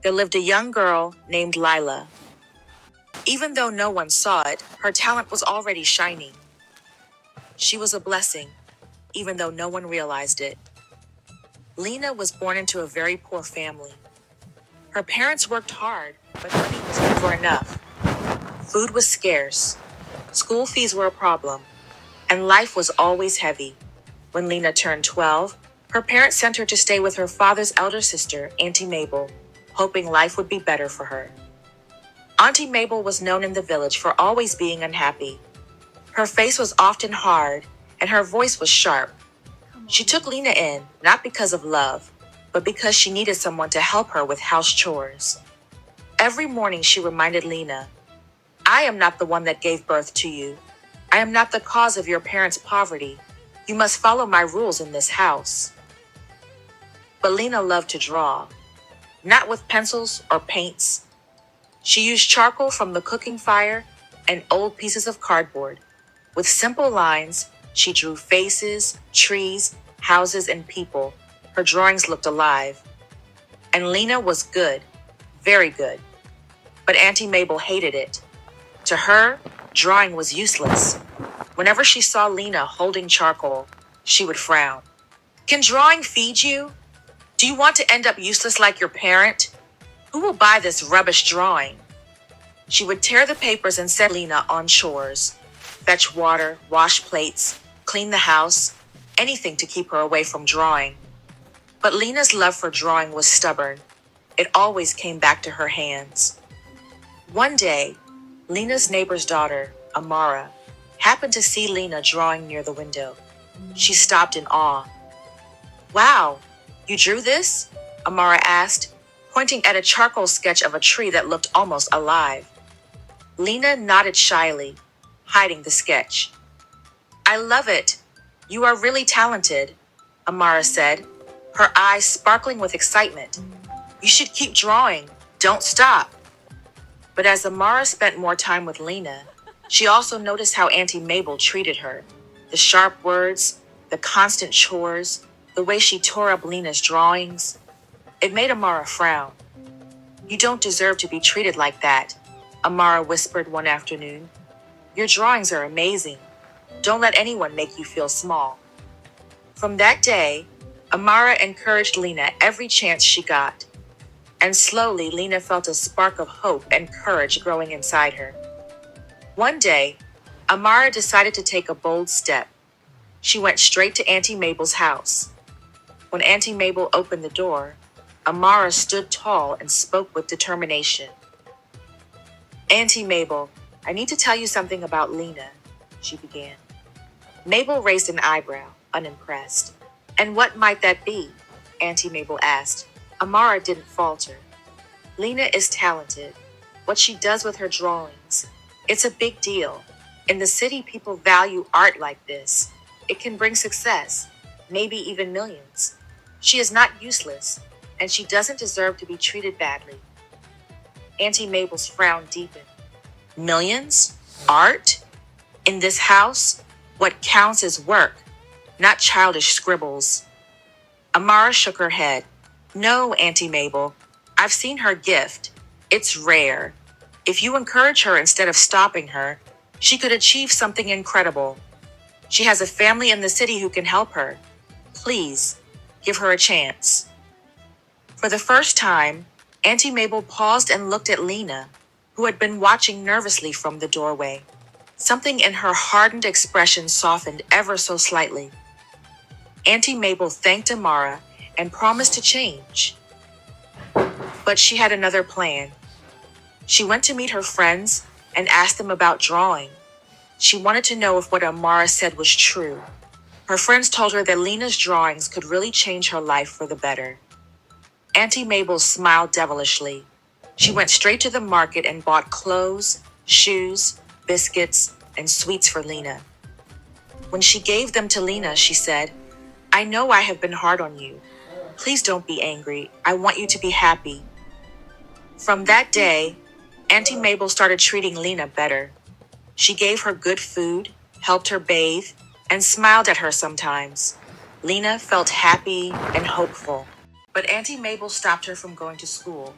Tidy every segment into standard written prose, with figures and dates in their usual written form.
there lived a young girl named Lila. Even though no one saw it, her talent was already shining. She was a blessing, even though no one realized it. Lena was born into a very poor family. Her parents worked hard, but money was never enough. Food was scarce, school fees were a problem, and life was always heavy. When Lena turned 12, her parents sent her to stay with her father's elder sister, Auntie Mabel, hoping life would be better for her. Auntie Mabel was known in the village for always being unhappy. Her face was often hard, and her voice was sharp. She took Lena in, not because of love, but because she needed someone to help her with house chores. Every morning she reminded Lena, I am not the one that gave birth to you. I am not the cause of your parents' poverty. You must follow my rules in this house. But Lena loved to draw, not with pencils or paints. She used charcoal from the cooking fire and old pieces of cardboard. With simple lines, she drew faces, trees, houses, and people. Her drawings looked alive. And Lena was good, very good. But Auntie Mabel hated it. To her, drawing was useless. Whenever she saw Lena holding charcoal, she would frown. Can drawing feed you? Do you want to end up useless like your parent? Who will buy this rubbish drawing? She would tear the papers and set Lena on chores. Fetch water, wash plates, clean the house, anything to keep her away from drawing. But Lena's love for drawing was stubborn. It always came back to her hands. One day, Lena's neighbor's daughter, Amara, happened to see Lena drawing near the window. She stopped in awe. Wow, you drew this? Amara asked, pointing at a charcoal sketch of a tree that looked almost alive. Lena nodded shyly, hiding the sketch. I love it. You are really talented, Amara said, her eyes sparkling with excitement. You should keep drawing. Don't stop. But as Amara spent more time with Lena, she also noticed how Auntie Mabel treated her. The sharp words, the constant chores, the way she tore up Lena's drawings. It made Amara frown. You don't deserve to be treated like that, Amara whispered one afternoon. Your drawings are amazing. Don't let anyone make you feel small. From that day, Amara encouraged Lena every chance she got. And slowly, Lena felt a spark of hope and courage growing inside her. One day, Amara decided to take a bold step. She went straight to Auntie Mabel's house. When Auntie Mabel opened the door, Amara stood tall and spoke with determination. Auntie Mabel, I need to tell you something about Lena, she began. Mabel raised an eyebrow, unimpressed. And what might that be? Auntie Mabel asked. Amara didn't falter. Lena is talented. What she does with her drawings, it's a big deal. In the city, people value art like this. It can bring success, maybe even millions. She is not useless, and she doesn't deserve to be treated badly. Auntie Mabel's frown deepened. Millions? Art? In this house, what counts is work, not childish scribbles. Amara shook her head. No, Auntie Mabel. I've seen her gift. It's rare. If you encourage her instead of stopping her, she could achieve something incredible. She has a family in the city who can help her. Please, give her a chance. For the first time, Auntie Mabel paused and looked at Lena, who had been watching nervously from the doorway. Something in her hardened expression softened ever so slightly. Auntie Mabel thanked Amara and promised to change. But she had another plan. She went to meet her friends and asked them about drawing. She wanted to know if what Amara said was true. Her friends told her that Lena's drawings could really change her life for the better. Auntie Mabel smiled devilishly. She went straight to the market and bought clothes, shoes, biscuits, and sweets for Lena. When she gave them to Lena, she said, I know I have been hard on you. Please don't be angry. I want you to be happy. From that day, Auntie Mabel started treating Lena better. She gave her good food, helped her bathe, and smiled at her sometimes. Lena felt happy and hopeful. But Auntie Mabel stopped her from going to school.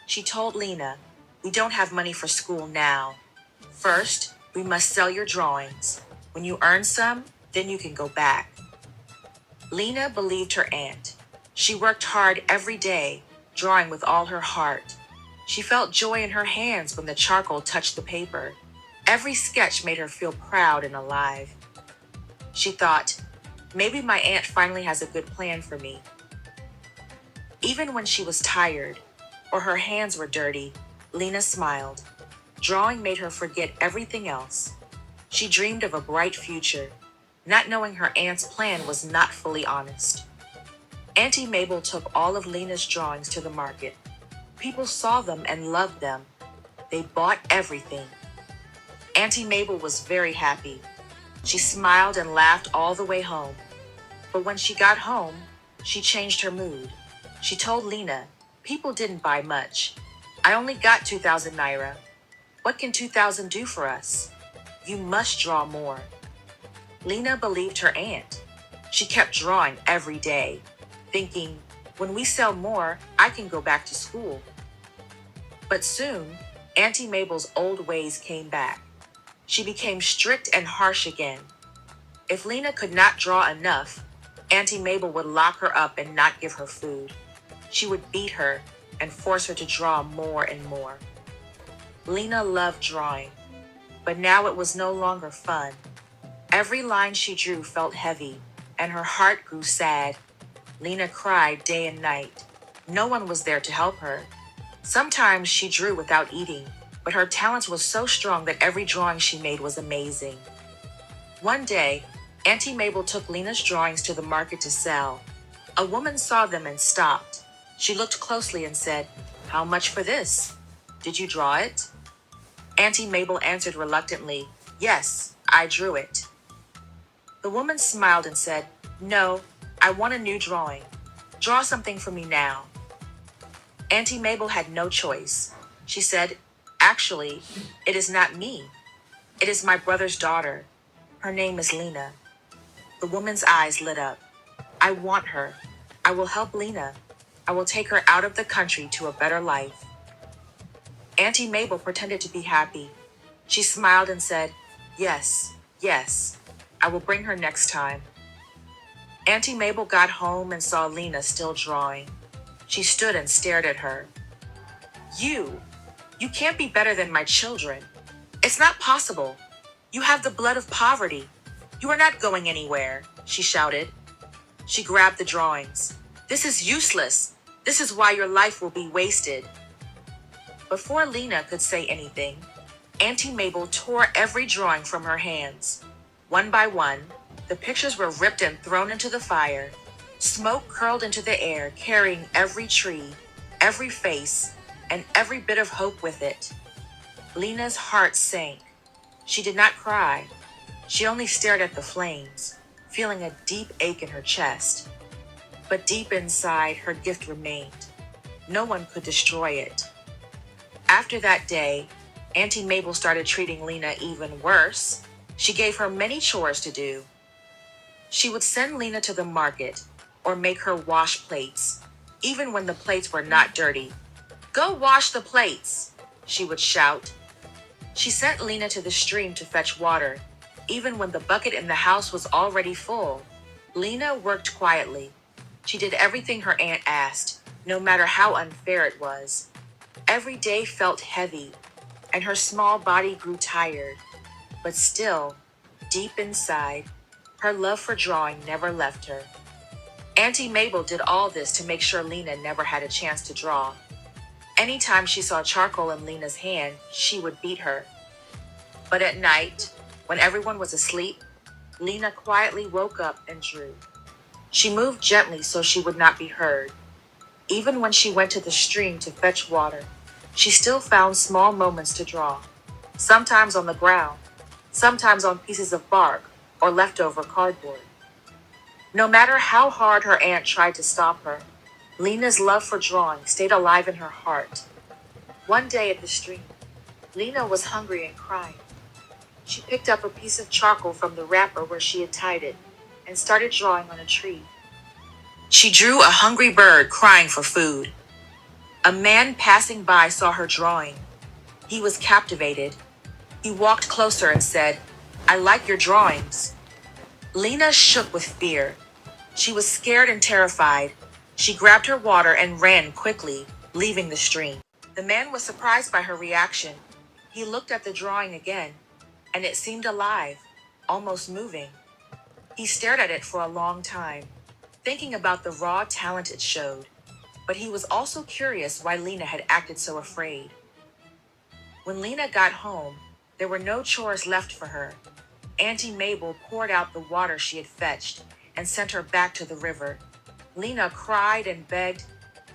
She told Lena, "We don't have money for school now. First, we must sell your drawings. When you earn some, then you can go back." Lena believed her aunt. She worked hard every day, drawing with all her heart. She felt joy in her hands when the charcoal touched the paper. Every sketch made her feel proud and alive. She thought, maybe my aunt finally has a good plan for me. Even when she was tired or her hands were dirty, Lena smiled. Drawing made her forget everything else. She dreamed of a bright future, not knowing her aunt's plan was not fully honest. Auntie Mabel took all of Lena's drawings to the market. People saw them and loved them. They bought everything. Auntie Mabel was very happy. She smiled and laughed all the way home. But when she got home, she changed her mood. She told Lena, "People didn't buy much. I only got 2,000 naira. What can 2,000 do for us? You must draw more." Lena believed her aunt. She kept drawing every day, thinking, when we sell more, I can go back to school. But soon, Auntie Mabel's old ways came back. She became strict and harsh again. If Lena could not draw enough, Auntie Mabel would lock her up and not give her food. She would beat her and force her to draw more and more. Lena loved drawing, but now it was no longer fun. Every line she drew felt heavy, and her heart grew sad. Lena cried day and night. No one was there to help her. Sometimes she drew without eating, but her talent was so strong that every drawing she made was amazing. One day, Auntie Mabel took Lena's drawings to the market to sell. A woman saw them and stopped. She looked closely and said, "How much for this? Did you draw it?" Auntie Mabel answered reluctantly, "Yes, I drew it." The woman smiled and said, "No, I want a new drawing. Draw something for me now." Auntie Mabel had no choice. She said, "Actually, it is not me. It is my brother's daughter. Her name is Lena." The woman's eyes lit up. "I want her. I will help Lena. I will take her out of the country to a better life." Auntie Mabel pretended to be happy. She smiled and said, "Yes, yes, I will bring her next time." Auntie Mabel got home and saw Lena still drawing. She stood and stared at her. You can't be better than my children. It's not possible. You have the blood of poverty. You are not going anywhere," she shouted. She grabbed the drawings. "This is useless. This is why your life will be wasted." Before Lena could say anything, Auntie Mabel tore every drawing from her hands. One by one, the pictures were ripped and thrown into the fire. Smoke curled into the air, carrying every tree, every face, and every bit of hope with it. Lena's heart sank. She did not cry. She only stared at the flames, feeling a deep ache in her chest. But deep inside, her gift remained. No one could destroy it. After that day, Auntie Mabel started treating Lena even worse. She gave her many chores to do. She would send Lena to the market or make her wash plates, even when the plates were not dirty. "Go wash the plates," she would shout. She sent Lena to the stream to fetch water, even when the bucket in the house was already full. Lena worked quietly. She did everything her aunt asked, no matter how unfair it was. Every day felt heavy, and her small body grew tired. But still, deep inside, her love for drawing never left her. Auntie Mabel did all this to make sure Lena never had a chance to draw. Anytime she saw charcoal in Lena's hand, she would beat her. But at night, when everyone was asleep, Lena quietly woke up and drew. She moved gently so she would not be heard. Even when she went to the stream to fetch water, she still found small moments to draw, sometimes on the ground, sometimes on pieces of bark or leftover cardboard. No matter how hard her aunt tried to stop her, Lena's love for drawing stayed alive in her heart. One day at the stream, Lena was hungry and crying. She picked up a piece of charcoal from the wrapper where she had tied it and started drawing on a tree. She drew a hungry bird crying for food, A man passing by saw her drawing. He was captivated. He walked closer and said, "I like your drawings." Lena shook with fear. She was scared and terrified. She grabbed her water and ran quickly, leaving the stream. The man was surprised by her reaction. He looked at the drawing again, and it seemed alive, almost moving. He stared at it for a long time, thinking about the raw talent it showed. But he was also curious why Lena had acted so afraid. When Lena got home, there were no chores left for her. Auntie Mabel poured out the water she had fetched and sent her back to the river. Lena cried and begged,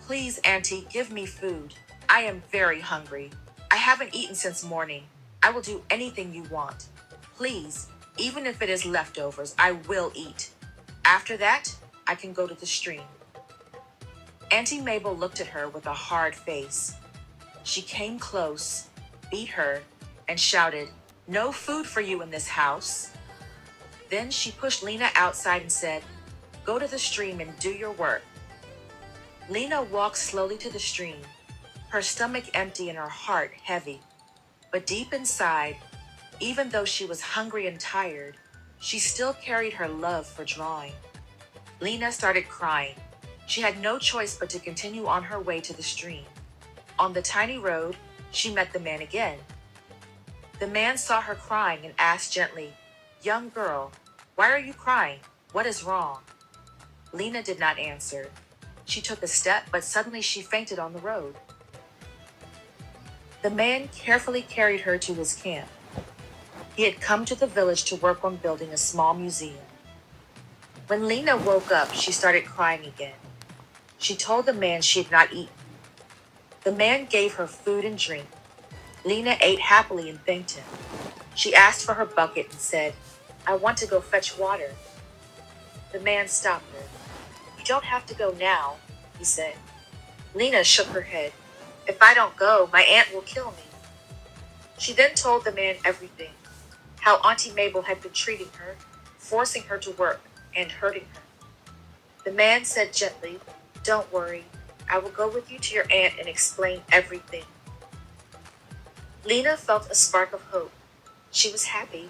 "Please, Auntie, give me food. I am very hungry. I haven't eaten since morning. I will do anything you want. Please, even if it is leftovers, I will eat. After that, I can go to the stream." Auntie Mabel looked at her with a hard face. She came close, beat her, and shouted, "No food for you in this house." Then she pushed Lena outside and said, "Go to the stream and do your work." Lena walked slowly to the stream, her stomach empty and her heart heavy. But deep inside, even though she was hungry and tired, she still carried her love for drawing. Lena started crying. She had no choice but to continue on her way to the stream. On the tiny road, she met the man again. The man saw her crying and asked gently, "Young girl, why are you crying? What is wrong?" Lena did not answer. She took a step, but suddenly she fainted on the road. The man carefully carried her to his camp. He had come to the village to work on building a small museum. When Lena woke up, she started crying again. She told the man she had not eaten. The man gave her food and drink. Lena ate happily and thanked him. She asked for her bucket and said, "I want to go fetch water." The man stopped her. "You don't have to go now," he said. Lena shook her head. "If I don't go, my aunt will kill me." She then told the man everything, how Auntie Mabel had been treating her, forcing her to work, and hurting her. The man said gently, "Don't worry, I will go with you to your aunt and explain everything." Lena felt a spark of hope. She was happy.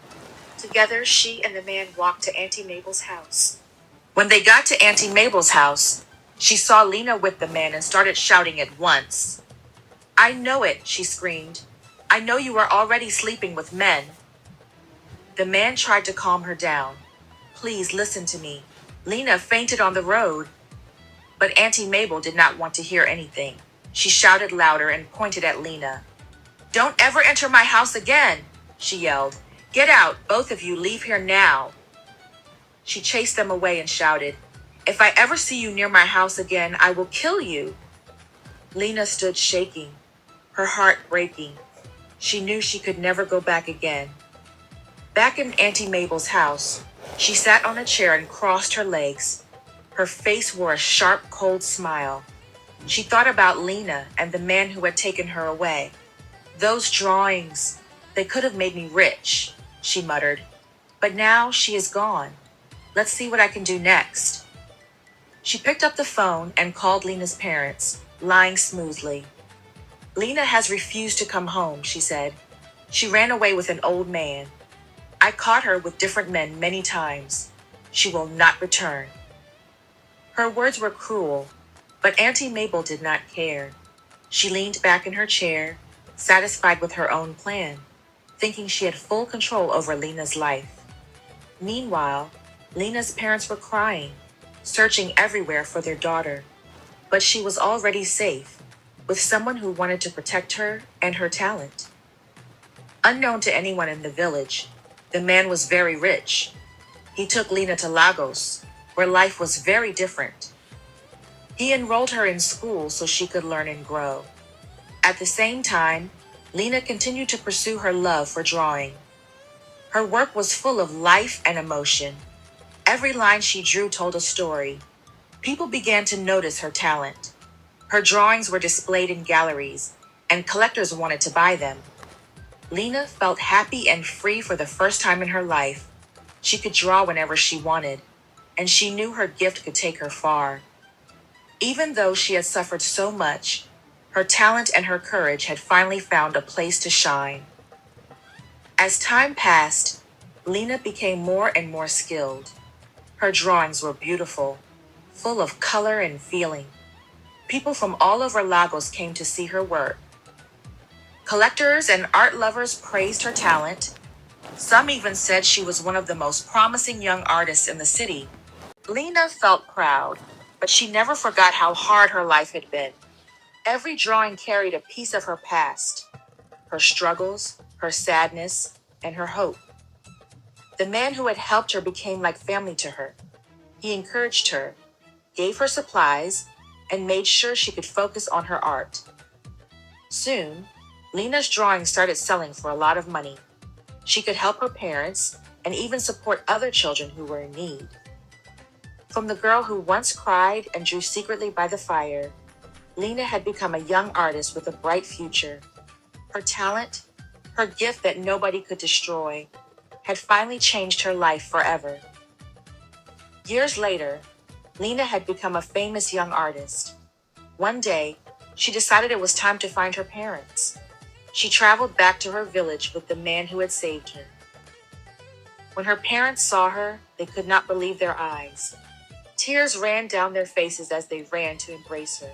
Together, she and the man walked to Auntie Mabel's house. When they got to Auntie Mabel's house, she saw Lena with the man and started shouting at once. "I know it," she screamed. "I know you are already sleeping with men." The man tried to calm her down. "Please listen to me. Lena fainted on the road." But Auntie Mabel did not want to hear anything. She shouted louder and pointed at Lena. "Don't ever enter my house again," she yelled. "Get out, both of you, leave here now." She chased them away and shouted, "If I ever see you near my house again, I will kill you." Lena stood shaking, her heart breaking. She knew she could never go back again. Back in Auntie Mabel's house, she sat on a chair and crossed her legs. Her face wore a sharp, cold smile. She thought about Lena and the man who had taken her away. "Those drawings, they could have made me rich," she muttered. "But now she is gone. Let's see what I can do next." She picked up the phone and called Lena's parents, lying smoothly. "Lena has refused to come home," she said. "She ran away with an old man. I caught her with different men many times. She will not return." Her words were cruel, but Auntie Mabel did not care. She leaned back in her chair, satisfied with her own plan, thinking she had full control over Lena's life. Meanwhile, Lena's parents were crying, searching everywhere for their daughter. But she was already safe, with someone who wanted to protect her and her talent. Unknown to anyone in the village, the man was very rich. He took Lena to Lagos, where life was very different. He enrolled her in school so she could learn and grow. At the same time, Lena continued to pursue her love for drawing. Her work was full of life and emotion. Every line she drew told a story. People began to notice her talent. Her drawings were displayed in galleries, and collectors wanted to buy them. Lena felt happy and free for the first time in her life. She could draw whenever she wanted, and she knew her gift could take her far. Even though she had suffered so much, Her talent and her courage had finally found a place to shine. As time passed, Lena became more and more skilled. Her drawings were beautiful, full of color and feeling. People from all over Lagos came to see her work. Collectors and art lovers praised her talent. Some even said she was one of the most promising young artists in the city. Lena felt proud, but she never forgot how hard her life had been. Every drawing carried a piece of her past, her struggles, her sadness, and her hope. The man who had helped her became like family to her. He encouraged her, gave her supplies, and made sure she could focus on her art. Soon, Lena's drawings started selling for a lot of money. She could help her parents and even support other children who were in need. From the girl who once cried and drew secretly by the fire, Lena had become a young artist with a bright future. Her talent, her gift that nobody could destroy, had finally changed her life forever. Years later, Lena had become a famous young artist. One day, she decided it was time to find her parents. She traveled back to her village with the man who had saved her. When her parents saw her, they could not believe their eyes. Tears ran down their faces as they ran to embrace her.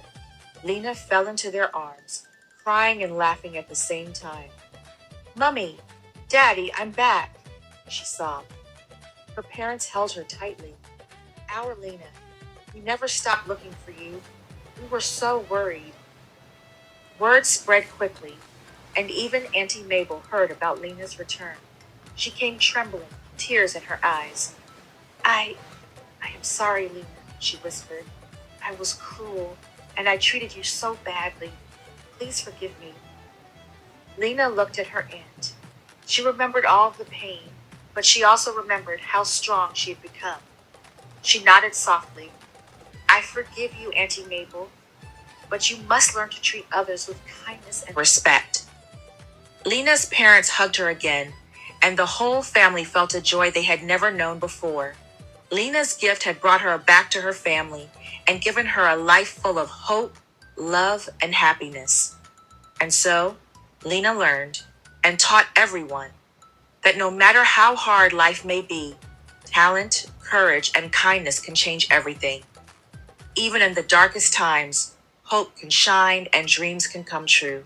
Lena fell into their arms, crying and laughing at the same time. "Mummy, Daddy, I'm back," she sobbed. Her parents held her tightly. "Our Lena, we never stopped looking for you. We were so worried." Word spread quickly, and even Auntie Mabel heard about Lena's return. She came trembling, tears in her eyes. I I am sorry, Lena," she whispered. "I was cruel, and I treated you so badly. Please forgive me." Lena looked at her aunt. She remembered all of the pain, but she also remembered how strong she had become. She nodded softly. "I forgive you, Auntie Mabel, but you must learn to treat others with kindness and respect." Lena's parents hugged her again, and the whole family felt a joy they had never known before. Lena's gift had brought her back to her family and given her a life full of hope, love, and happiness. And so, Lena learned and taught everyone that no matter how hard life may be, talent, courage, and kindness can change everything. Even in the darkest times, hope can shine and dreams can come true.